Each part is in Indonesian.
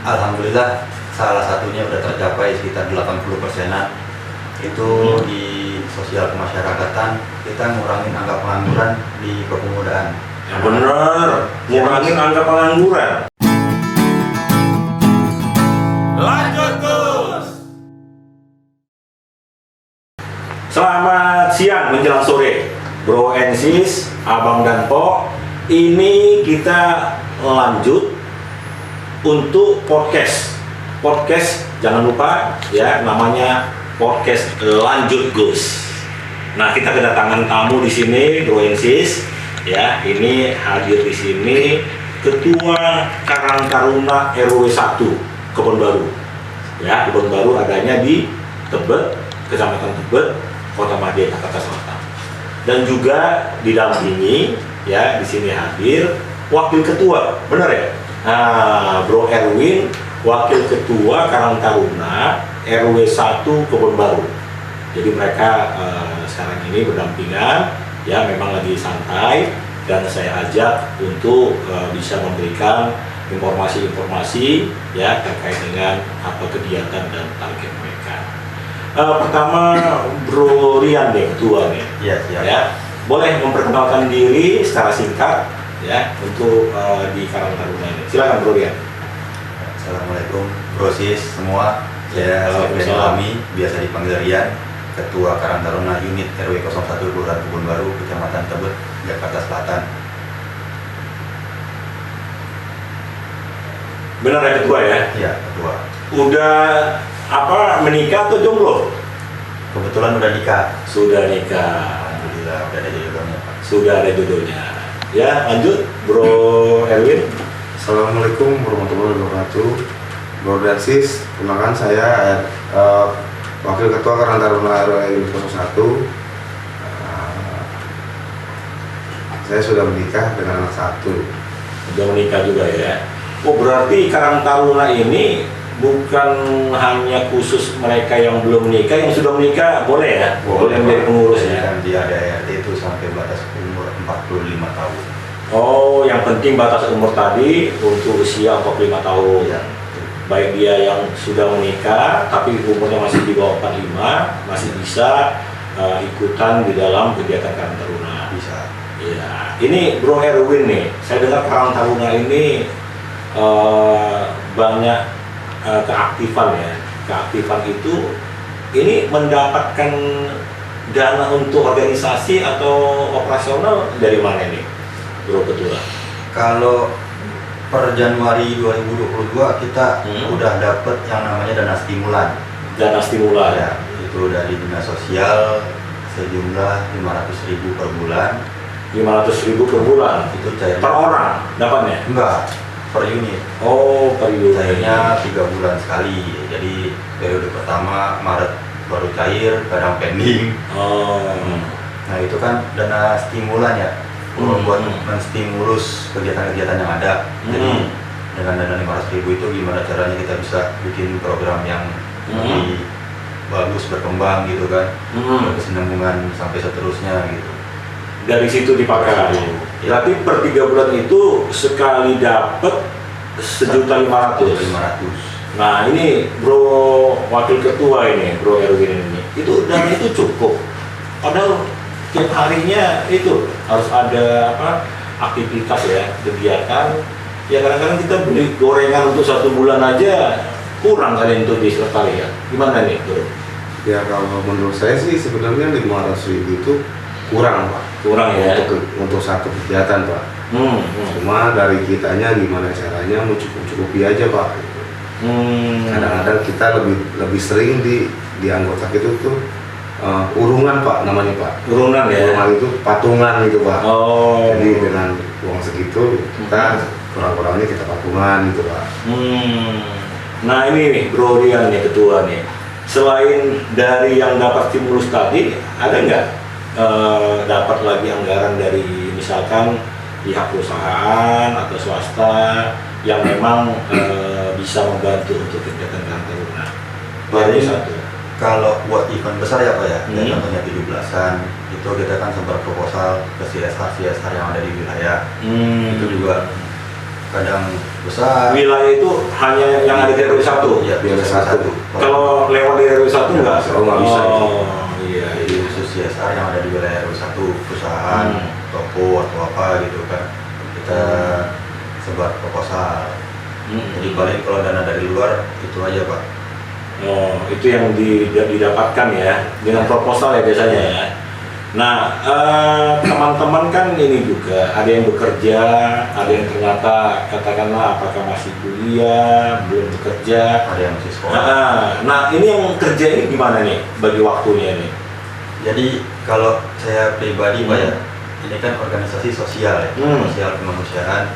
Alhamdulillah salah satunya udah tercapai sekitar 80%-an. Itu di sosial kemasyarakatan kita ngurangin angka pengangguran di kepemudaan. Ya bener, ngurangin angka pengangguran. Lanjut Gus. Selamat siang menjelang sore, Bro and Sis, Abang dan Po. Ini kita lanjut untuk podcast. Podcast jangan lupa ya, namanya podcast Lanjut Gus. Nah, kita kedatangan tamu di sini, Bro and Sis. Ya, ini hadir di sini Ketua Karang Taruna RW 1 Kebon Baru. Ya, Kebon Baru adanya di Tebet, Kecamatan Tebet, Kota Madia, Jakarta Selatan. Dan juga didampingi ya, di sini hadir Wakil Ketua, benar ya? Nah, Bro Erwin, Wakil Ketua Karang Taruna RW 1 Kebon Baru. Jadi mereka sekarang ini berdampingan, ya memang lagi santai, dan saya ajak untuk bisa memberikan informasi-informasi ya terkait dengan apa kegiatan dan target mereka. Pertama Bro Rian nih, Ketua nih. Iya, siap. Ya, boleh memperkenalkan diri secara singkat ya untuk di Karang Taruna ini. Silakan Bro Rian. Assalamualaikum Bro Sis semua. Saya Sofyan Alami, biasa dipanggil Rian, Ketua Karang Taruna Unit RW 01 Kelurahan Kebon Baru, Kecamatan Tebet, Jakarta Selatan. Benar ya Ketua ya? Iya, Ketua. Udah menikah atau jomblo? Kebetulan udah nikah. Sudah nikah. Alhamdulillah udah ada jodohnya, Pak. Sudah ada jodohnya. Ya, lanjut Bro Erwin. Assalamualaikum warahmatullahi wabarakatuh. Bro dan Sis, perkenalkan saya Wakil Ketua Karang Taruna RW 01. Saya sudah menikah dengan anak satu. Sudah menikah juga ya. Oh, berarti Karang Taruna ini bukan hanya khusus mereka yang belum menikah, yang sudah menikah boleh ya? Boleh menjadi pengurus ya? Dan di ADART itu sampai batas umur 45 tahun. Oh, yang penting batas umur tadi untuk usia 45 tahun. Ya. Baik dia yang sudah menikah tapi umurnya masih di bawah 45 masih bisa ikutan di dalam kegiatan Karang Taruna. Bisa. Ya, ini Bro Erwin nih. Saya dengar Karang Taruna ini banyak keaktifan ya. Keaktifan itu ini mendapatkan dana untuk organisasi atau operasional dari mana nih, Bro Ketua? Kalau per Januari 2022 kita udah dapet yang namanya dana stimulan. Dana stimulan Ya, itu dari dinas sosial sejumlah 500.000 per bulan. 500.000 per bulan. Itu cairnya Per orang dapatnya? enggak, per unit. Oh, per unit. Cairnya 3 bulan sekali. Jadi periode pertama Maret baru cair, kadang pending. Oh. Nah, itu kan dana stimulan ya. Buat menstimulus kegiatan-kegiatan yang ada. Jadi dengan dana 500.000 itu gimana caranya kita bisa bikin program yang lebih bagus, berkembang gitu kan, berkesinambungan sampai seterusnya gitu. Dari situ dipakai. Berarti per 3 bulan itu sekali dapat 1.500.000. Nah, ini Bro Wakil Ketua ini, Bro Erwin ini, itu dana itu cukup. Padahal tiap harinya itu harus ada aktivitas ya, kegiatan. Ya kadang-kadang kita beli gorengan untuk 1 bulan aja kurang kali untuk disertai ya. Gimana nih Bro? Ya kalau menurut saya sih sebenarnya 500.000 itu kurang Pak. Kurang ya? Untuk satu kegiatan Pak. Cuma dari kitanya gimana caranya mencukupi aja Pak. Kadang-kadang kita lebih sering di anggota kita tuh urungan Pak namanya Pak. Urunan ya? Urungan itu patungan gitu Pak. Oh. Jadi dengan uang segitu kita kurang-kurangnya kita patungan gitu Pak. Nah ini nih Bro Rian nih Ketua nih. Selain dari yang dapat stimulus tadi, ada nggak dapat lagi anggaran dari misalkan pihak perusahaan atau swasta yang memang bisa membantu untuk kegiatan Karang Taruna? Jadi satu. kalau buat event besar ya Pak ya, contohnya 17-an, itu kita kan sempat proposal ke CSR yang ada di wilayah. Itu juga kadang besar. Wilayah itu hanya yang ada di RW 1? Iya, RW 1. Kalau lewat di RW 1 nggak? Oh, nggak bisa. Oh, iya. Jadi khusus CSR yang ada di wilayah RW 1, perusahaan, toko atau apa gitu kan, kita sebar proposal. Jadi paling kalau dana dari luar itu aja Pak. Oh, itu yang didapatkan ya dengan proposal ya biasanya ya. Nah, teman-teman kan ini juga ada yang bekerja, ada yang ternyata katakanlah apakah masih kuliah, belum bekerja, Ada yang masih sekolah. Nah, ini yang kerja ini gimana nih bagi waktunya nih? Jadi kalau saya pribadi Pak ya, ini kan organisasi sosial ya, sosial kemanusiaan.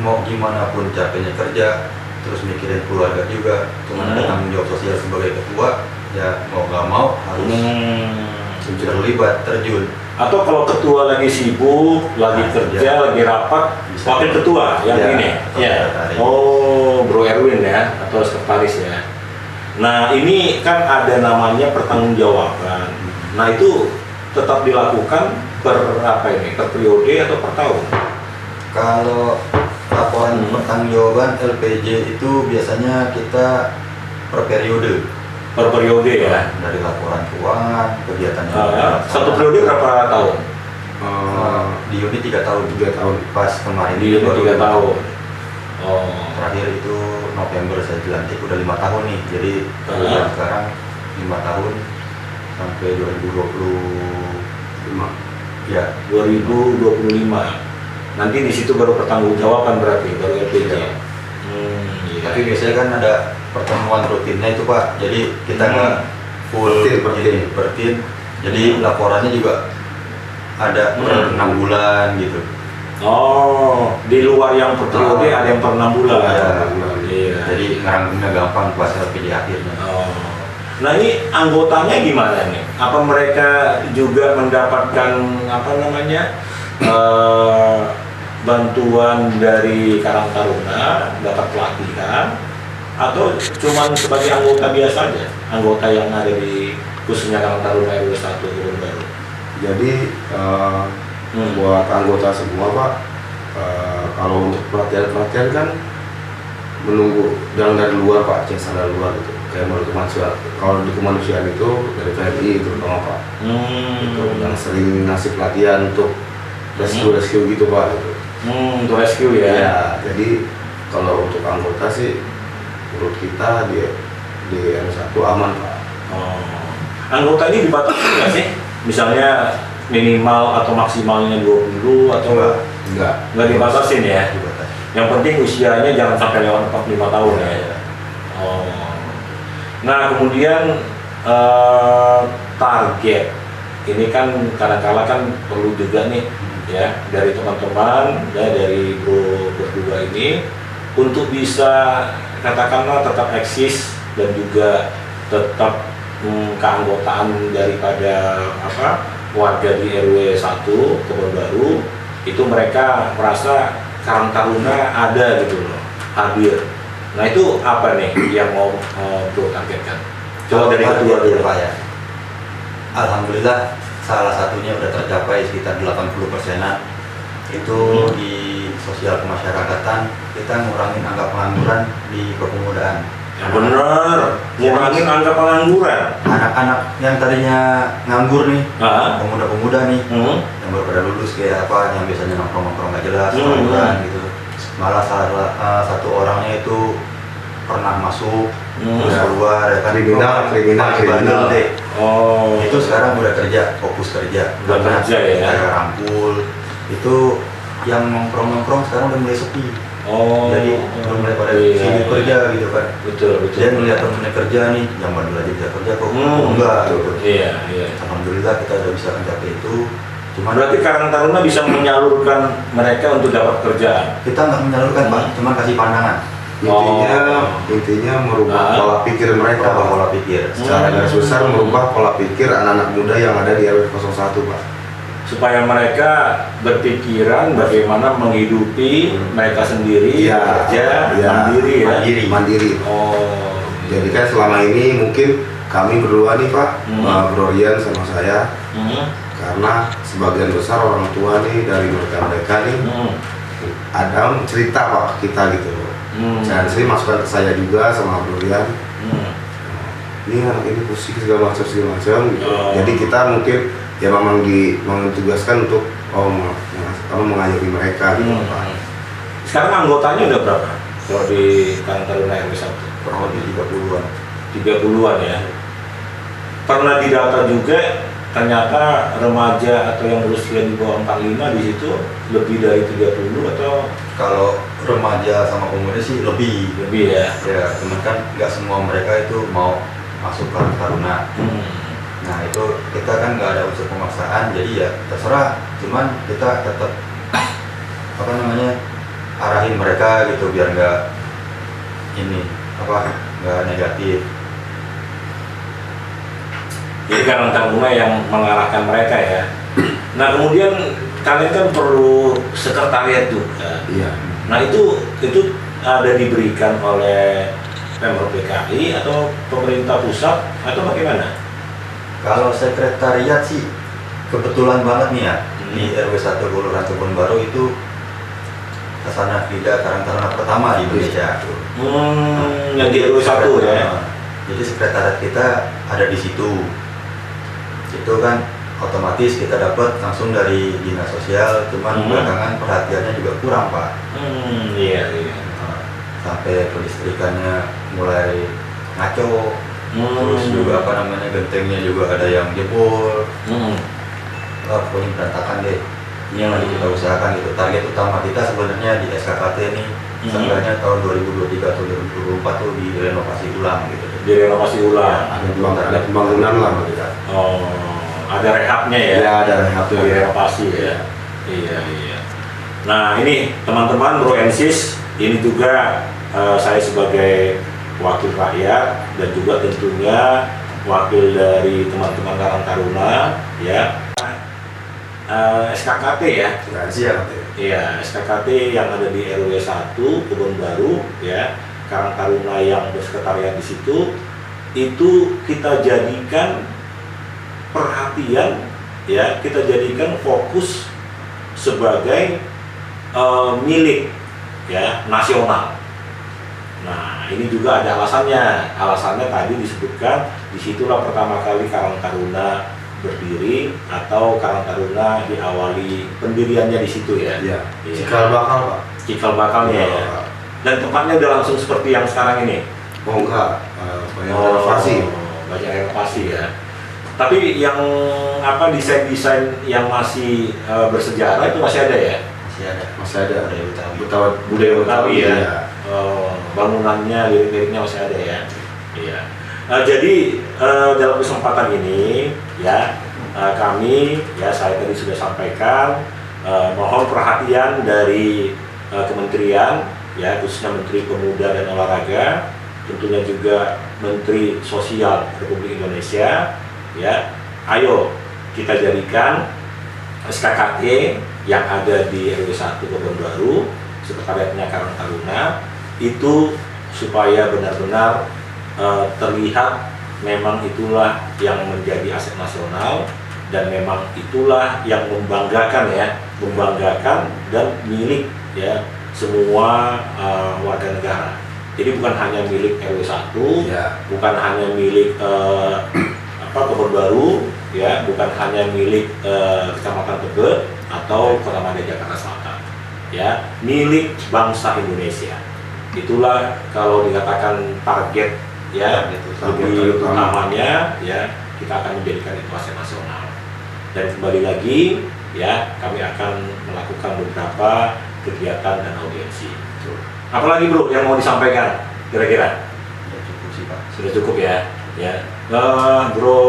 Mau gimana pun capeknya kerja, terus mikirin keluarga juga, cuma ada tanggung jawab sosial sebagai ketua, ya mau nggak mau harus terlibat, terjun. Atau kalau ketua lagi sibuk, lagi kerja, lagi rapat, wakil ketua yang ini? Ya. Oh, Bro Erwin ya, atau sekretaris ya. Nah, ini kan ada namanya pertanggungjawaban. Nah, itu tetap dilakukan per periode atau per tahun? Kalau laporan pertanggungjawaban LPJ itu biasanya kita per periode. Per periode ya? Dari laporan keuangan, kegiatan Satu periode berapa tahun? di unit 3 tahun. 3 tahun. Pas kemarin Di unit 3 tahun. Oh. Terakhir itu November saya dilantik, udah 5 tahun nih. Jadi yang sekarang 5 tahun sampai 2025. Ya, 2025. Nanti di situ baru pertanggungjawaban berarti baru LPJ. Iya. Iya. Tapi biasanya kan ada pertemuan rutinnya itu Pak. Jadi kita nggak full per tim. Jadi laporannya juga ada per 6 bulan gitu. Oh, di luar yang per periode ada yang per 6 bulan. Iya. Jadi ngerangkumnya gampang pas LPJ akhirnya. Oh. Nah, ini anggotanya gimana nih? Apa mereka juga mendapatkan bantuan dari Karang Taruna, dapat pelatihan, atau cuman sebagai anggota biasa aja, anggota yang ada di khususnya Karang Taruna RW 1 Kebon Baru? Jadi buat anggota semua Pak, kalau untuk pelatihan kan menunggu yang dari luar Pak, jasa dari luar itu kayak menurut kemanusiaan. Kalau di kemanusiaan itu dari PRI itu Pak, itu yang sering ngasih pelatihan untuk rescue gitu Pak. Untuk rescue ya. Ya, jadi kalau untuk anggota sih menurut kita di R1 aman Pak. Oh. Anggota ini dibatasi nggak sih? Misalnya minimal atau maksimalnya 20 atau nggak dibatasin ya? Yang penting usianya jangan sampai lewat 45 tahun ya. Oh. Nah, kemudian target ini kan kadang-kala kan perlu juga nih ya dari teman-teman ya, dari bro berdua ini untuk bisa katakanlah tetap eksis dan juga tetap keanggotaan daripada warga di RW 1 Kebon Baru itu mereka merasa Karang Taruna ada gitu loh, hadir. Nah, itu apa nih yang mau bro targetkan? Coba dari kedua dulu Pak ya. Alhamdulillah salah satunya udah tercapai sekitar 80%-an. Itu di sosial kemasyarakatan kita ngurangin angka pengangguran di kepemudaan. Ya bener, ngurangin angka pengangguran. Anak-anak yang tadinya nganggur nih, pemuda-pemuda nih, yang baru pada lulus kayak apa, yang biasanya nongkrong-nongkrong nggak jelas, pengangguran gitu. Malah salah satu orangnya itu pernah masuk, terus keluar, ya kan, kriminal. Oh. Itu sekarang udah kerja, fokus kerja, udah kerja ya. Rangkul. Itu yang nongkrong-nongkrong sekarang udah mulai sepi. Oh. Jadi udah mulai pada sibuk kerja gitu kan. Betul. Dia ngeliat temennya kerja nih, yang baru aja bisa kerja kok enggak gitu. Iya. Alhamdulillah kita udah bisa mencapai itu. Cuma berarti Karang Taruna bisa menyalurkan mereka untuk dapat kerjaan. Kita nggak menyalurkan Pak, cuma kasih pandangan. Intinya merubah pola pikir mereka, pola pikir. Secara garis besar merubah pola pikir anak-anak muda yang ada di RW 01 Pak. Supaya mereka berpikiran bagaimana menghidupi mereka sendiri, kerja mandiri. Oh. Jadi kan selama ini mungkin kami berdua nih Pak, Bro Rian sama saya, karena sebagian besar orang tua nih dari mereka nih Adam cerita Pak ke kita gitu. Dan sering masukkan ke saya juga sama Bro Rian. Ini anak ini pusing segala macam gitu. Jadi kita mungkin ya memang ditugaskan untuk mengayomi mereka gitu Pak. Sekarang anggotanya udah berapa? Kalau di Karang Taruna RW 1? kurang lebih 30-an. 30-an ya. Pernah didata juga ternyata remaja atau yang berusia di bawah 45 di situ lebih dari 30 atau Kalau remaja sama pemuda sih lebih. ya. Ya, cuman kan nggak semua mereka itu mau masuk Karang Taruna. Nah itu kita kan nggak ada unsur pemaksaan, jadi ya terserah. Cuman kita tetap arahin mereka gitu biar nggak nggak negatif. Jadi Karang Taruna yang mengarahkan mereka ya. Nah kemudian kalian kan perlu sekretariat juga. Iya. Nah itu ada diberikan oleh Pemprov DKI atau pemerintah pusat atau bagaimana? Kalau sekretariat sih kebetulan banget nih ya, di RW 1 Kelurahan Kebon Baru itu Kasana Frida Karang Taruna pertama di Indonesia. Yang di RW 1 ya. Jadi sekretariat kita ada di situ. Itu kan otomatis kita dapat langsung dari dinas sosial, cuman belakangan perhatiannya juga kurang Pak. Iya. Sampai kelistrikannya mulai ngaco, terus juga gentengnya juga ada yang jebol. Pokoknya berantakan deh. Ini yang lagi kita usahakan gitu. Target utama kita sebenarnya di SKKT nih, seenggaknya tahun 2023 atau 2024 tuh direnovasi ulang gitu. Direnovasi ulang. Ada pembangunan lah kita. Ada rehabnya ya. Ya, ada rehabnya. Direnovasi ya. Iya. Nah ini teman-teman Bro Ensis, ini juga saya sebagai wakil rakyat dan juga tentunya wakil dari teman-teman Karang Taruna ya. SKKT ya. Iya, SKKT yang ada di RW 1 Kebon Baru ya. Karang Taruna yang bersekretariat di situ itu kita jadikan perhatian ya, kita jadikan fokus sebagai milik ya nasional. Nah ini juga ada alasannya. Alasannya tadi disebutkan, disitulah pertama kali Karang Taruna berdiri atau Karang Taruna diawali pendiriannya di situ ya. Iya. Cikal bakal Pak. Cikal bakalnya ya. Dan tempatnya udah langsung seperti yang sekarang ini. Oh enggak, banyak renovasi. Banyak renovasi ya. Tapi yang desain-desain yang masih bersejarah itu masih ada ya? Masih ada. Budaya Betawi ya. Iya. Bangunannya, lirik-liriknya masih ada ya. Iya. Jadi dalam kesempatan ini ya kami ya saya tadi sudah sampaikan mohon perhatian dari kementerian ya, khususnya Menteri Pemuda dan Olahraga, tentunya juga Menteri Sosial Republik Indonesia ya. Ayo kita jadikan SKKT yang ada di RW 1 Kebon Baru, sekretariatnya Karang Taruna, itu supaya benar-benar terlihat memang itulah yang menjadi aset nasional dan memang itulah yang membanggakan ya, membanggakan dan milik ya semua warga negara. Jadi bukan hanya milik RW 1, ya. Bukan hanya milik Kebon Baru ya, bukan hanya milik Kecamatan Tebet atau Kota Mada Jakarta Selatan ya, milik bangsa Indonesia. Itulah kalau dikatakan target ya, lebih utamanya ya, kita akan menjadikan itu aset nasional. Dan kembali lagi ya, kami akan melakukan beberapa kegiatan dan audiensi. Apalagi Bro yang mau disampaikan kira-kira? Ya, cukup sih Pak. Sudah cukup ya. Ya, Bro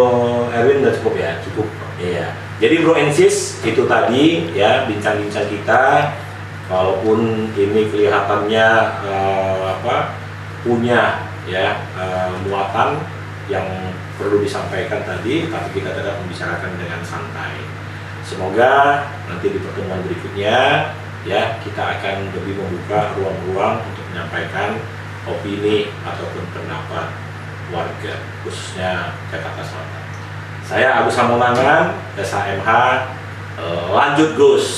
Erwin udah cukup ya? Cukup. Iya. Jadi Bro Ensis itu tadi ya bincang-bincang kita. Walaupun ini kelihatannya punya ya muatan yang perlu disampaikan tadi, tapi kita tetap membicarakan dengan santai. Semoga nanti di pertemuan berikutnya ya kita akan lebih membuka ruang-ruang untuk menyampaikan opini ataupun pendapat warga khususnya Jakarta Selatan. Saya Agus Hamonangan, SHMH, lanjut Gus.